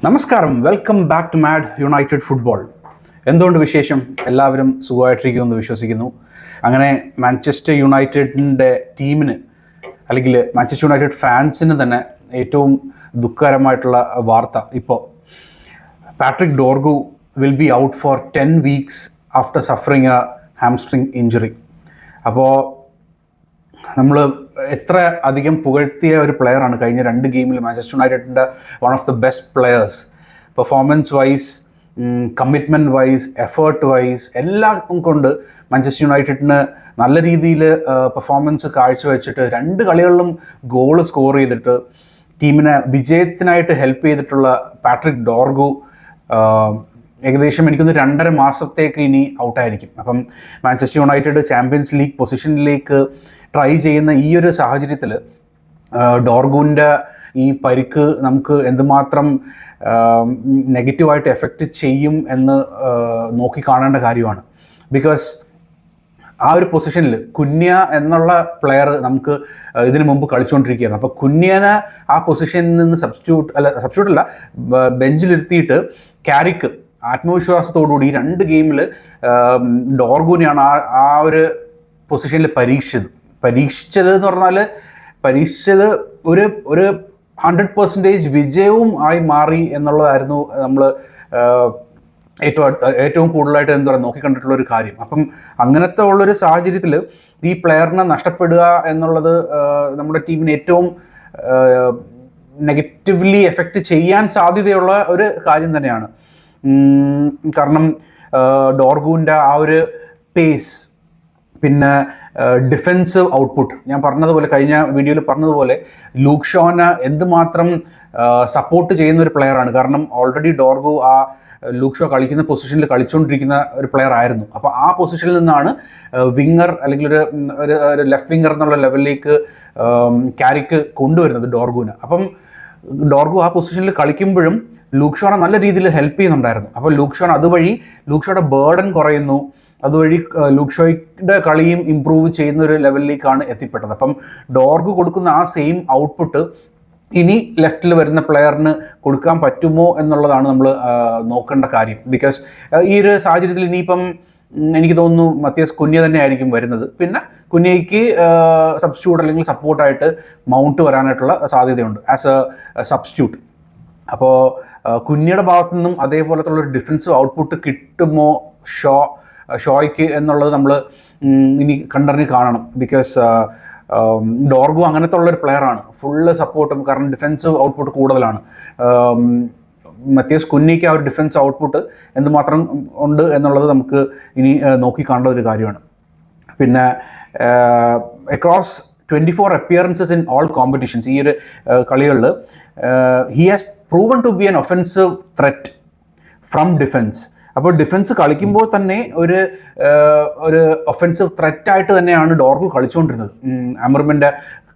നമസ്കാരം, welcome back to Mad United Football. എന്തുകൊണ്ട് വിശേഷം? എല്ലാവരും സുഖമായിട്ടിരിക്കുമെന്ന് വിശ്വസിക്കുന്നു. അങ്ങനെ മാഞ്ചസ്റ്റർ യുണൈറ്റഡിൻ്റെ ടീമിന് അല്ലെങ്കിൽ മാഞ്ചസ്റ്റർ യുണൈറ്റഡ് ഫാൻസിന് തന്നെ ഏറ്റവും ദുഃഖകരമായിട്ടുള്ള വാർത്ത ഇപ്പോൾ Patrick Dorgu will be out for 10 weeks after suffering a hamstring injury. അപ്പോൾ നമ്മൾ എത്ര അധികം പുകഴ്ത്തിയ ഒരു പ്ലെയറാണ് കഴിഞ്ഞ 2 ഗെയിമിൽ മാഞ്ചസ്റ്റർ യുണൈറ്റഡിൻ്റെ one of the best players. Performance wise, commitment wise, effort wise എല്ലാം കൊണ്ട് മാഞ്ചസ്റ്റർ യുണൈറ്റഡിന് നല്ല രീതിയിൽ പെർഫോമൻസ് കാഴ്ചവെച്ചിട്ട് 2 കളികളിലും ഗോൾ സ്കോർ ചെയ്തിട്ട് ടീമിനെ വിജയത്തിനായിട്ട് ഹെൽപ്പ് ചെയ്തിട്ടുള്ള പാട്രിക് ഡോർഗു ഏകദേശം എനിക്കൊന്ന് 2.5 മാസത്തേക്ക് ഇനി ഔട്ടായിരിക്കും. അപ്പം മാഞ്ചസ്റ്റർ യുണൈറ്റഡ് ചാമ്പ്യൻസ് ലീഗ് പൊസിഷനിലേക്ക് ട്രൈ ചെയ്യുന്ന ഈ ഒരു സാഹചര്യത്തിൽ ഡോർഗുവിൻ്റെ ഈ പരിക്ക് നമുക്ക് എന്തുമാത്രം നെഗറ്റീവായിട്ട് എഫക്റ്റ് ചെയ്യും എന്ന് നോക്കിക്കാണേണ്ട കാര്യമാണ്. ബിക്കോസ് ആ ഒരു പൊസിഷനിൽ കുന്യ എന്നുള്ള പ്ലെയർ നമുക്ക് ഇതിനു മുമ്പ് കളിച്ചുകൊണ്ടിരിക്കുകയായിരുന്നു. അപ്പോൾ കുന്യനെ ആ പൊസിഷനിൽ നിന്ന് സബ്സ്റ്റിറ്റ്യൂട്ട് അല്ല, ബെഞ്ചിലിരുത്തിയിട്ട് ക്യാരിക്ക് ആത്മവിശ്വാസത്തോടുകൂടി 2 ഗെയിമിൽ ഡോർഗുവിനെയാണ് ആ ഒരു പൊസിഷനിൽ പരീക്ഷിച്ചത് എന്ന് പറഞ്ഞാൽ ഒരു 100% വിജയവും ആയി മാറി എന്നുള്ളതായിരുന്നു നമ്മൾ ഏറ്റവും കൂടുതലായിട്ട് എന്താ പറയുക നോക്കിക്കണ്ടിട്ടുള്ള ഒരു കാര്യം. അപ്പം അങ്ങനത്തെ ഉള്ളൊരു സാഹചര്യത്തിൽ ഈ പ്ലെയറിനെ നഷ്ടപ്പെടുക എന്നുള്ളത് നമ്മുടെ ടീമിന് ഏറ്റവും നെഗറ്റീവ്ലി എഫക്റ്റ് ചെയ്യാൻ സാധ്യതയുള്ള ഒരു കാര്യം തന്നെയാണ്. കാരണം ഡോർഗുവിൻ്റെ ആ ഒരു പേസ്, പിന്നെ ഡിഫെൻസീവ് ഔട്ട്പുട്ട്, ഞാൻ പറഞ്ഞതുപോലെ കഴിഞ്ഞ വീഡിയോയിൽ പറഞ്ഞതുപോലെ ലൂക്ക് ഷോനെ എന്തുമാത്രം സപ്പോർട്ട് ചെയ്യുന്ന ഒരു പ്ലെയറാണ്. കാരണം ഓൾറെഡി ഡോർഗു ആ ലൂക്ക് ഷോ കളിക്കുന്ന പൊസിഷനിൽ കളിച്ചുകൊണ്ടിരിക്കുന്ന ഒരു പ്ലെയർ ആയിരുന്നു. അപ്പോൾ ആ പൊസിഷനിൽ നിന്നാണ് വിങ്ങർ അല്ലെങ്കിൽ ഒരു ലെഫ്റ്റ് വിങ്ങർ എന്നുള്ള ലെവലിലേക്ക് ക്യാരിക്ക് കൊണ്ടുവരുന്നത് ഡോർഗുവിന്. അപ്പം ഡോർഗു ആ പൊസിഷനിൽ കളിക്കുമ്പോഴും ലൂക്ക് ഷോനെ നല്ല രീതിയിൽ ഹെൽപ്പ് ചെയ്യുന്നുണ്ടായിരുന്നു. അപ്പോൾ ലൂക്ക് ഷോയുടെ ബേർഡൻ കുറയുന്നു. അതുവഴി ലൂക്ക് ഷോയുടെ കളിയും ഇമ്പ്രൂവ് ചെയ്യുന്ന ഒരു ലെവലിലേക്കാണ് എത്തിപ്പെട്ടത്. അപ്പം ഡോർഗു കൊടുക്കുന്ന ആ സെയിം ഔട്ട്പുട്ട് ഇനി ലെഫ്റ്റിൽ വരുന്ന പ്ലെയറിന് കൊടുക്കാൻ പറ്റുമോ എന്നുള്ളതാണ് നമ്മൾ നോക്കേണ്ട കാര്യം. ബിക്കോസ് ഈ ഒരു സാഹചര്യത്തിൽ ഇനിയിപ്പം എനിക്ക് തോന്നുന്നു മത്യാസ് കുന്യ തന്നെ ആയിരിക്കും വരുന്നത്. പിന്നെ കുന്യയ്ക്ക് സബ്സ്റ്റിറ്റ്യൂട്ട് അല്ലെങ്കിൽ സപ്പോർട്ടായിട്ട് മൗണ്ട് വരാനായിട്ടുള്ള സാധ്യതയുണ്ട് ആസ് എ സബ്സ്റ്റിറ്റ്യൂട്ട്. അപ്പോൾ കുന്യയുടെ ഭാഗത്തു നിന്നും അതേപോലത്തുള്ളൊരു ഡിഫൻസീവ് ഔട്ട്പുട്ട് കിട്ടുമോ ഷോയ്ക്ക് എന്നുള്ളത് നമ്മൾ ഇനി കണ്ടറിഞ്ഞ് കാണണം. ബിക്കോസ് ഡോർഗു അങ്ങനത്തെ ഉള്ളൊരു പ്ലെയറാണ്, ഫുള്ള് സപ്പോർട്ടും. കാരണം ഡിഫൻസീവ് ഔട്ട്പുട്ട് കൂടുതലാണ്. മത്യാസ് കുന്യയ്ക്ക് ആ ഒരു ഡിഫൻസ് ഔട്ട്പുട്ട് എന്തുമാത്രം ഉണ്ട് എന്നുള്ളത് നമുക്ക് ഇനി നോക്കിക്കാണേണ്ട ഒരു കാര്യമാണ്. പിന്നെ across 24 appearances in all competitions, ഈ ഒരു കളികളിൽ he has proven to be an offensive threat from defense. അപ്പോൾ ഡിഫൻസ് കളിക്കുമ്പോൾ തന്നെ ഒരു ഒഫൻസീവ് ത്രെറ്റായിട്ട് തന്നെയാണ് ഡോർഗു കളിച്ചുകൊണ്ടിരുന്നത് അമർമിൻ്റെ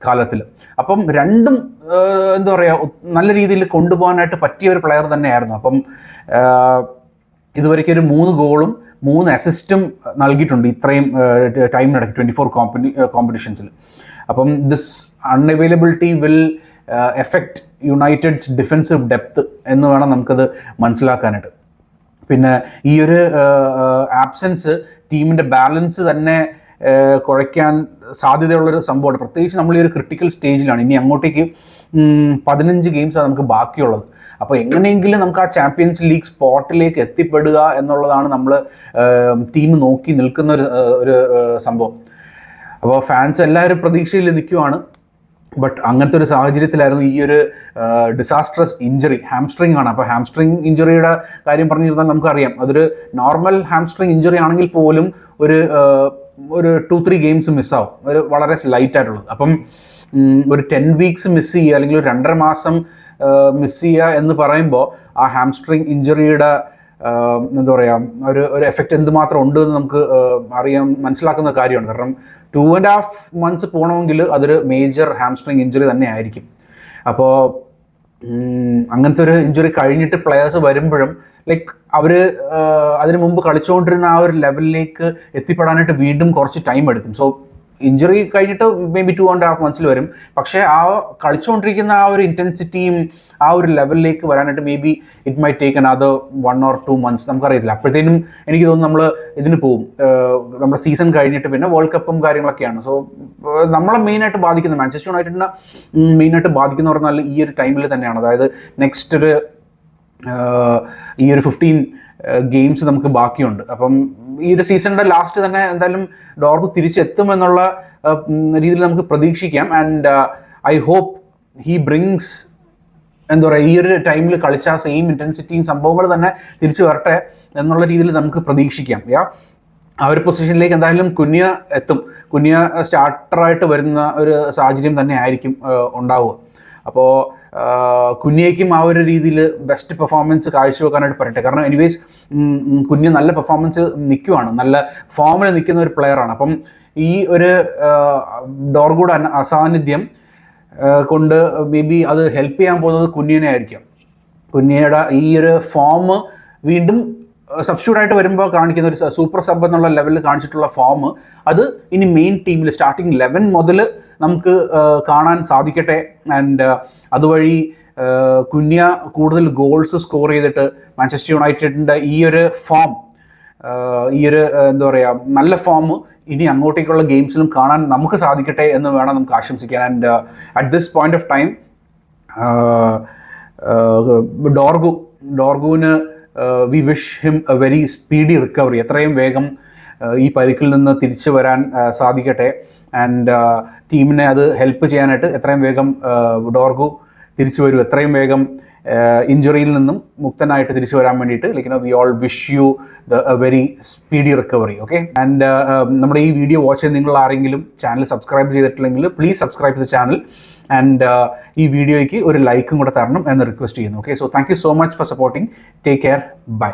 കാലത്തിൽ. അപ്പം രണ്ടും എന്താ പറയുക നല്ല രീതിയിൽ കൊണ്ടുപോകാനായിട്ട് പറ്റിയ ഒരു പ്ലെയർ തന്നെയായിരുന്നു. അപ്പം ഇതുവരെയ്ക്ക് ഒരു 3 ഗോളും 3 അസിസ്റ്റും നൽകിയിട്ടുണ്ട് ഇത്രയും ടൈമിനിടയ്ക്ക് 24 കോമ്പറ്റീഷൻസിൽ. അപ്പം this unavailability will affect United's defensive depth എന്ന് വേണം നമുക്കത് മനസ്സിലാക്കാനായിട്ട്. പിന്നെ ഈ ഒരു ആബ്സെൻസ് ടീമിൻ്റെ ബാലൻസ് തന്നെ കുഴയ്ക്കാൻ സാധ്യതയുള്ളൊരു സംഭവമാണ്. പ്രത്യേകിച്ച് നമ്മൾ ഈ ഒരു ക്രിട്ടിക്കൽ സ്റ്റേജിലാണ്. ഇനി അങ്ങോട്ടേക്ക് 15 ഗെയിംസാണ് നമുക്ക് ബാക്കിയുള്ളത്. അപ്പോൾ എങ്ങനെയെങ്കിലും നമുക്ക് ആ ചാമ്പ്യൻസ് ലീഗ് സ്പോട്ടിലേക്ക് എത്തിപ്പെടുക എന്നുള്ളതാണ് നമ്മൾ ടീം നോക്കി നിൽക്കുന്ന ഒരു സംഭവം. അപ്പോൾ ഫാൻസ് എല്ലാവരും പ്രതീക്ഷയിൽ നിൽക്കുവാണ്. ബട്ട് അങ്ങനത്തെ ഒരു സാഹചര്യത്തിലായിരുന്നു ഈ ഒരു ഡിസാസ്ട്രസ് ഇഞ്ചറി. ഹാംസ്ട്രിങ് ആണ്. അപ്പോൾ ഹാംസ്ട്രിങ് ഇഞ്ചറിയുടെ കാര്യം പറഞ്ഞിരുന്നാൽ നമുക്കറിയാം, അതൊരു നോർമൽ ഹാംസ്ട്രിങ് ഇഞ്ചറി ആണെങ്കിൽ പോലും ഒരു 2-3 ഗെയിംസ് മിസ്സാവും, ഒരു വളരെ ലൈറ്റ് ആയിട്ടുള്ളത്. അപ്പം ഒരു 10 weeks മിസ് ചെയ്യുക അല്ലെങ്കിൽ ഒരു 2.5 മാസം മിസ് ചെയ്യുക എന്ന് പറയുമ്പോൾ ആ ഹാംസ്ട്രിങ് ഇഞ്ചറിയുടെ എന്താ പറയുക ഒരു എഫക്റ്റ് എന്തുമാത്രം ഉണ്ട് എന്ന് നമുക്ക് മനസ്സിലാക്കുന്ന കാര്യമാണ്. കാരണം 2.5 months പോകണമെങ്കിൽ അതൊരു മേജർ ഹാംസ്ട്രിങ് ഇഞ്ചറി തന്നെ ആയിരിക്കും. അപ്പോൾ അങ്ങനത്തെ ഒരു ഇഞ്ചുറി കഴിഞ്ഞിട്ട് പ്ലെയേഴ്സ് വരുമ്പോഴും ലൈക്ക് അവർ അതിനു മുമ്പ് കളിച്ചുകൊണ്ടിരുന്ന ആ ഒരു ലെവലിലേക്ക് എത്തിപ്പെടാനായിട്ട് വീണ്ടും കുറച്ച് ടൈം എടുക്കും. സോ ഇഞ്ചുറി കഴിഞ്ഞിട്ട് മേ ബി 2.5 months വരും. പക്ഷേ ആ കളിച്ചുകൊണ്ടിരിക്കുന്ന ആ ഒരു ഇൻറ്റൻസിറ്റിയും ആ ഒരു ലെവലിലേക്ക് വരാനായിട്ട് may be it my take another 1 or 2 months, നമുക്കറിയത്തില്ല. അപ്പോഴത്തേനും എനിക്ക് തോന്നുന്നു നമ്മൾ ഇതിന് പോവും, നമ്മുടെ സീസൺ കഴിഞ്ഞിട്ട് പിന്നെ വേൾഡ് കപ്പും കാര്യങ്ങളൊക്കെയാണ്. സോ നമ്മളെ മെയിനായിട്ട് ബാധിക്കുന്ന, മാഞ്ചസ്റ്റർ യുണൈറ്റഡിനെ മെയിനായിട്ട് ബാധിക്കുന്ന പറഞ്ഞാൽ ഈ ഒരു ടൈമിൽ തന്നെയാണ്. അതായത് നെക്സ്റ്റ് ഈ ഒരു 15 ഗെയിംസ് നമുക്ക് ബാക്കിയുണ്ട്. അപ്പം ഈ ഒരു സീസണിൻ്റെ ലാസ്റ്റ് തന്നെ എന്തായാലും ഡോർഗു തിരിച്ചെത്തുമെന്നുള്ള രീതിയിൽ നമുക്ക് പ്രതീക്ഷിക്കാം. And I hope he brings, എന്താ പറയുക, ഈ ഒരു ടൈമിൽ കളിച്ച ആ സെയിം ഇൻറ്റൻസിറ്റിയും സംഭവങ്ങൾ തന്നെ തിരിച്ചു വരട്ടെ എന്നുള്ള രീതിയിൽ നമുക്ക് പ്രതീക്ഷിക്കാം. ആ ഒരു പൊസിഷനിലേക്ക് എന്തായാലും കുന്യ എത്തും. കുന്യ സ്റ്റാർട്ടറായിട്ട് വരുന്ന ഒരു സാഹചര്യം തന്നെ ആയിരിക്കും ഉണ്ടാവുക. അപ്പോൾ കുന്യയ്ക്കും ആ ഒരു രീതിയിൽ ബെസ്റ്റ് പെർഫോമൻസ് കാഴ്ചവെക്കാനായിട്ട് പറ്റട്ടെ. കാരണം എനിവേസ് കുന്യ നല്ല പെർഫോമൻസ് നിൽക്കുവാണ്, നല്ല ഫോമിൽ നിൽക്കുന്ന ഒരു പ്ലെയറാണ്. അപ്പം ഈ ഒരു ഡോർഗുയുടെ അസാന്നിധ്യം കൊണ്ട് മേ ബി അത് ഹെൽപ്പ് ചെയ്യാൻ പോകുന്നത് കുന്യനെ ആയിരിക്കും. കുന്യയുടെ ഈ ഒരു ഫോം വീണ്ടും സബ്സ്റ്റിറ്റ്യൂട്ടായിട്ട് വരുമ്പോൾ കാണിക്കുന്ന ഒരു സൂപ്പർ സബ് എന്നുള്ള ലെവലിൽ കാണിച്ചിട്ടുള്ള ഫോം, അത് ഇനി മെയിൻ ടീമിൽ സ്റ്റാർട്ടിങ് 11 മുതൽ നമുക്ക് കാണാൻ സാധിക്കട്ടെ. ആൻഡ് അതുവഴി കുന്യ കൂടുതൽ ഗോൾസ് സ്കോർ ചെയ്തിട്ട് മാഞ്ചസ്റ്റർ യുണൈറ്റഡിൻ്റെ ഈ ഒരു ഫോം, ഈ ഒരു എന്താ പറയുക, നല്ല ഫോം ഇനി അങ്ങോട്ടേക്കുള്ള ഗെയിംസിലും കാണാൻ നമുക്ക് സാധിക്കട്ടെ എന്ന് വേണം നമുക്ക് ആശംസിക്കാൻ. And at this point of time ഡോർഗുവിന് we wish him a very speedy recovery. എത്രയും വേഗം ഈ പരിക്കിൽ നിന്ന് തിരിച്ചു വരാൻ സാധിക്കട്ടെ. ആൻഡ് ടീമിനെ അത് ഹെൽപ്പ് ചെയ്യാനായിട്ട് എത്രയും വേഗം ഡോർഗു തിരിച്ചു വരും, എത്രയും വേഗം ഇഞ്ചുറിയിൽ നിന്നും മുക്തനായിട്ട് തിരിച്ചു വരാൻ വേണ്ടിയിട്ട് we all wish you a very speedy recovery. Okay. And നമ്മുടെ ഈ വീഡിയോ വാച്ച് ചെയ്ത് നിങ്ങൾ ആരെങ്കിലും ചാനൽ സബ്സ്ക്രൈബ് ചെയ്തിട്ടില്ലെങ്കിൽ please subscribe the channel. And ഈ വീഡിയോയ്ക്ക് ഒരു ലൈക്കും കൂടെ തരണം എന്ന് റിക്വസ്റ്റ് ചെയ്യുന്നു. Okay. So thank you so much for supporting. Take care. By.